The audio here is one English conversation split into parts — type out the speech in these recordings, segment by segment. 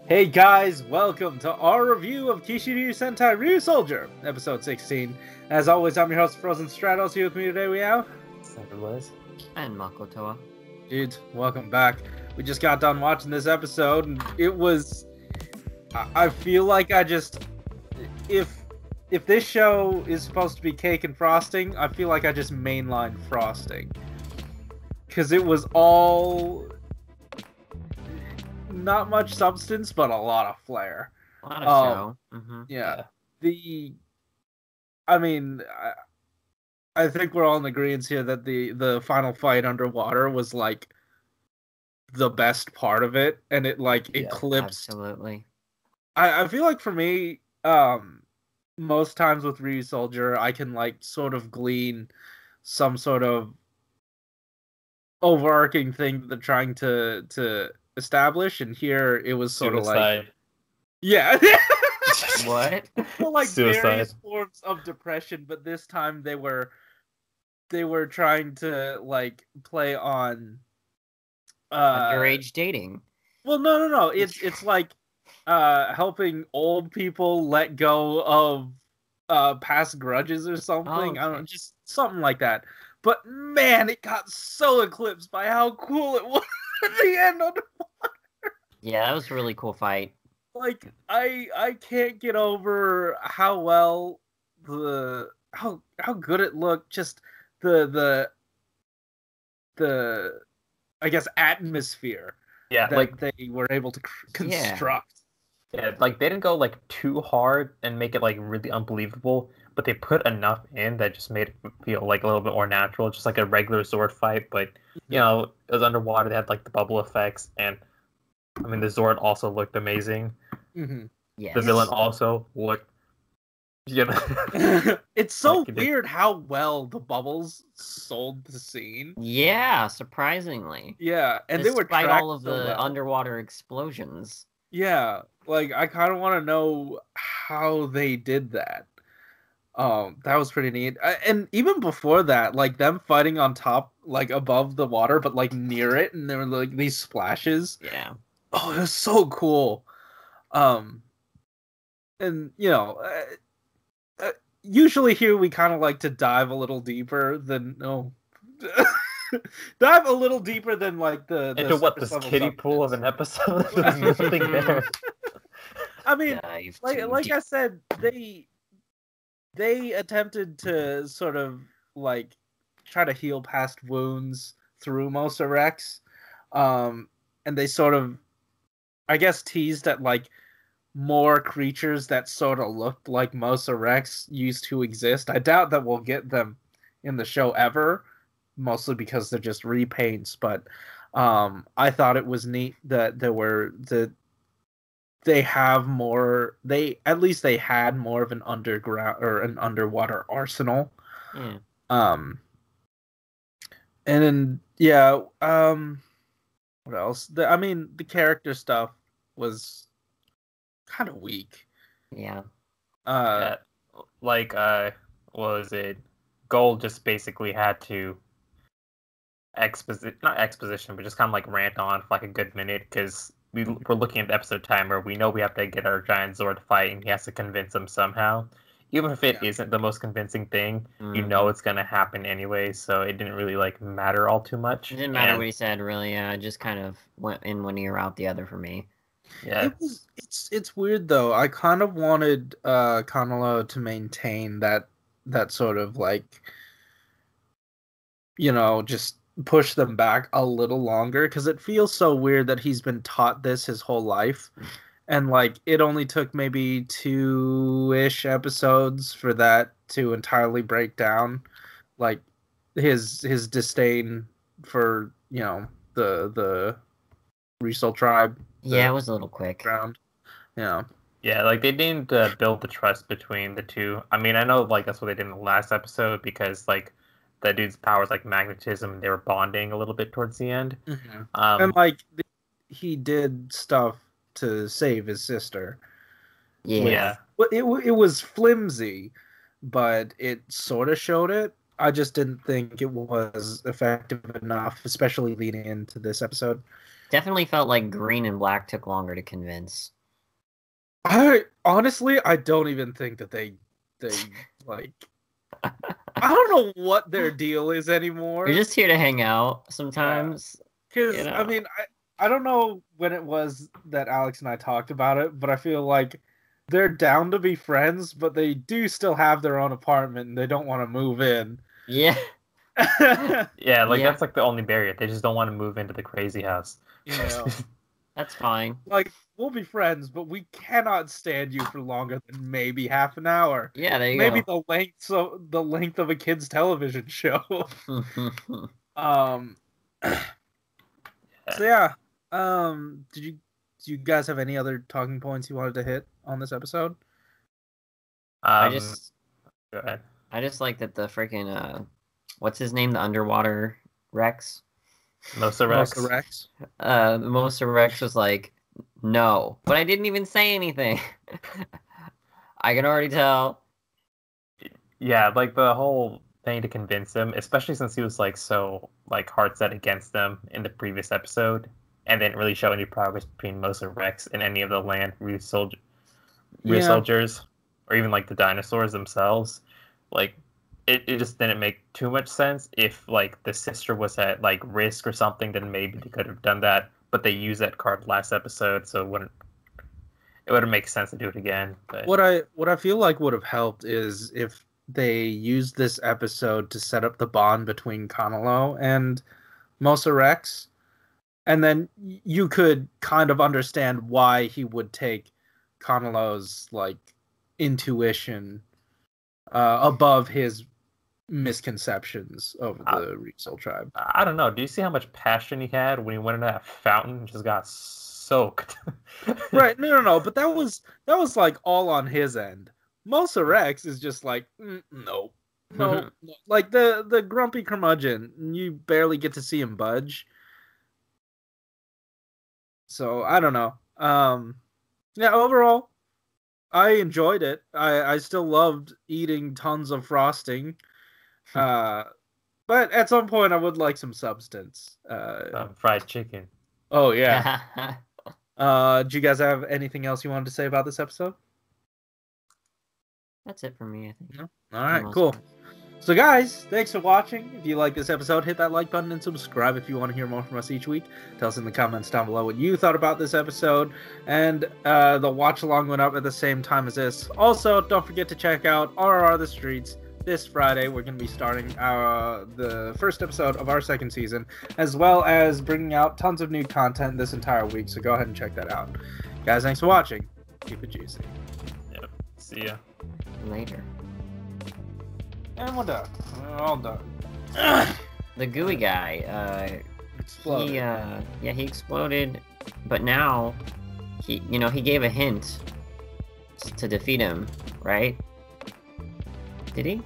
Hey guys, welcome to our review of Kishiryu Sentai RyuSoulger, episode 16. As always, I'm your host, Frozen Stratos. Here with me today we have... Cinder Blaze. And Makotoa. Dude, welcome back. We just got done watching this episode, and it was... I feel like I just... If this show is supposed to be cake and frosting, I feel like I just mainlined frosting. Because it was all... not much substance, but a lot of flair. A lot of show. Mm-hmm. Yeah. I think we're all in agreement here that the final fight underwater was like the best part of it, and it like eclipsed. Absolutely. I feel like for me, most times with RyuSoulger, I can like sort of glean some sort of overarching thing that they're trying to establish, and here it was sort of like, yeah. What? Well, like Suicide. various forms of depression, but this time they were trying to like play on underage dating. Well, no. It's like helping old people let go of past grudges or something. Oh, okay. I don't know, just something like that. But man, it got so eclipsed by how cool it was at the end of the Yeah, that was a really cool fight. Like, I can't get over how well how good it looked. Just the I guess atmosphere. Yeah, that like they were able to construct. yeah, like they didn't go like too hard and make it like really unbelievable, but they put enough in that just made it feel like a little bit more natural, just like a regular sword fight. But you know, it was underwater. They had like the bubble effects, and I mean the Zord also looked amazing. Mm-hmm. Yes. The villain also looked. Yeah. It's so Like, weird how well the bubbles sold the scene. Yeah, surprisingly. Yeah, and they were despite tracked all of so the well. underwater explosions. Yeah, like I kind of want to know how they did that. That was pretty neat. And even before that, like them fighting on top, like above the water, but like near it, and there were like these splashes. Yeah. Oh, it was so cool. And you know, usually here we kind of like to dive a little deeper than dive a little deeper than like the Into what, surface this level kiddie pool of substance. an episode? There's nothing there. I mean, Dive like too I deep. said, they attempted to sort of like try to heal past wounds through Mosa Rex, and they sort of, I guess, teased at like more creatures that sort of looked like Mosa Rex used to exist. I doubt that we'll get them in the show ever, mostly because they're just repaints. But I thought it was neat that they have more. They had more of an underground or an underwater arsenal. Yeah. And then what else? The character stuff was kind of weak. Yeah. Yeah, like what was it? Gold just basically had to not exposition, but just kind of like rant on for like a good minute, because we're looking at the episode timer. We know we have to get our giant Zord fight, and he has to convince them somehow. Even if it isn't the most convincing thing, you know it's gonna happen anyway, so it didn't really like matter all too much. It didn't matter what he said, really. It just kind of went in one ear out the other for me. Yeah. It's weird though. I kind of wanted Kanalo to maintain that sort of like, you know, just push them back a little longer, because it feels so weird that he's been taught this his whole life, and like it only took maybe 2-ish episodes for that to entirely break down, like his disdain for, you know, the Riesel tribe. Yeah, it was a little quick. Ground. Yeah. Yeah, like they didn't build the trust between the two. I mean, I know like that's what they did in the last episode, because like that dude's powers like magnetism, and they were bonding a little bit towards the end. Mm-hmm. And like he did stuff to save his sister. Yeah. It was flimsy, but it sort of showed it. I just didn't think it was effective enough, especially leading into this episode. Definitely felt like Green and Black took longer to convince. I honestly, I don't even think that they like. I don't know what their deal is anymore. You're just here to hang out sometimes. Because you know. I mean, I don't know when it was that Alex and I talked about it, but I feel like they're down to be friends, but they do still have their own apartment and they don't want to move in. Yeah. Yeah, like Yeah. that's like the only barrier. They just don't want to move into the crazy house. You know, That's fine. like we'll be friends, but we cannot stand you for longer than maybe half an hour. Yeah, there you Maybe go. the length of a kid's television show. So yeah. Do you guys have any other talking points you wanted to hit on this episode? I Go just ahead. like that the freaking what's his name? The underwater Rex? Mosa Rex. Mosa Rex. Mosa Rex was like, no. But I didn't even say anything. I can already tell. Yeah, like the whole thing to convince him, especially since he was like so like hard set against them in the previous episode, and didn't really show any progress between Mosa Rex and any of the land RyuSoulgers, or even like the dinosaurs themselves. Like it just didn't make too much sense. If like the sister was at like risk or something, then maybe they could have done that. But they used that card last episode, so it wouldn't make sense to do it again. But What I feel like would have helped is if they used this episode to set up the bond between Kanalo and Mosa Rex, and then you could kind of understand why he would take Kanalo's like intuition above his misconceptions over the RyuSoul tribe. I don't know. Do you see how much passion he had when he went into that fountain and just got soaked? Right, no, but that was like all on his end. Mosa Rex is just like, no. Like the grumpy curmudgeon, you barely get to see him budge. So I don't know. Yeah, overall, I enjoyed it. I still loved eating tons of frosting. But at some point I would like some substance. Fried chicken. Oh yeah. Do you guys have anything else you wanted to say about this episode? That's it for me, I think. No? All right, most cool. part. So guys, thanks for watching. If you like this episode, hit that like button and subscribe if you want to hear more from us each week. Tell us in the comments down below what you thought about this episode. And the watch along went up at the same time as this. Also, don't forget to check out RRR the Streets. This Friday, we're going to be starting the first episode of our second season, as well as bringing out tons of new content this entire week, so go ahead and check that out. Guys, thanks for watching. Keep it juicy. Yep. See ya. Later. And we're done. We're all done. The gooey guy, Exploded. he exploded, but now he gave a hint to defeat him, right? Did he?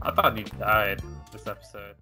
I thought he died this episode.